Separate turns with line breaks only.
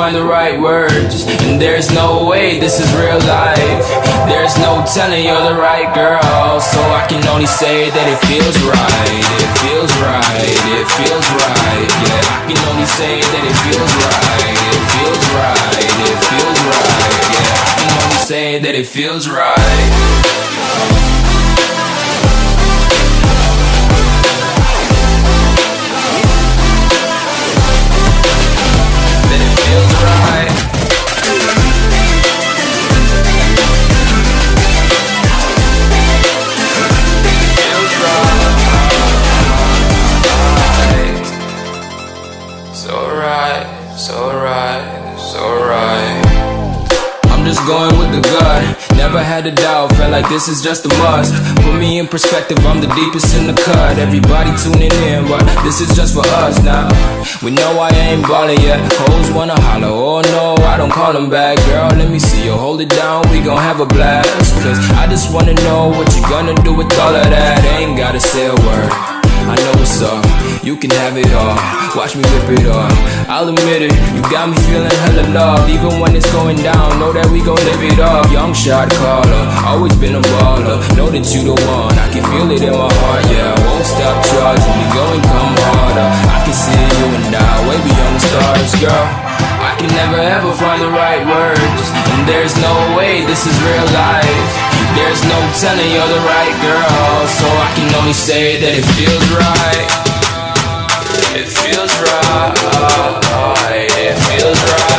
find the right words, and there's no way this is real life. There's no telling you're the right girl, so I can only say that it feels right. It feels right, it feels right. Yeah, I can only say that it feels right. It feels right, it feels right. Yeah, I can only say that it feels right. I'm just going with the gut, never had a doubt, felt like this is just a must. Put me in perspective, I'm the deepest in the cut. Everybody tuning in, but this is just for us now. We know I ain't ballin' yet, hoes wanna holler, oh no, I don't call them back. Girl, let me see you hold it down, we gon' have a blast. Cause I just wanna know what you gonna do with all of that. Ain't gotta say a word, I know what's up, you can have it all. Watch me rip it off, I'll admit it, you got me feeling hella love. Even when it's going down, know that we gon' live it up. Young shot caller, always been a baller. Know that you the one, I can feel it in my heart. Yeah, I won't stop charging me, go and come harder. I can see you and I, way beyond the stars, girl. I can never ever find the right words, and there's no way this is real life. There's no telling you're the right girl, so I can only say that it feels right. It feels right, it feels right.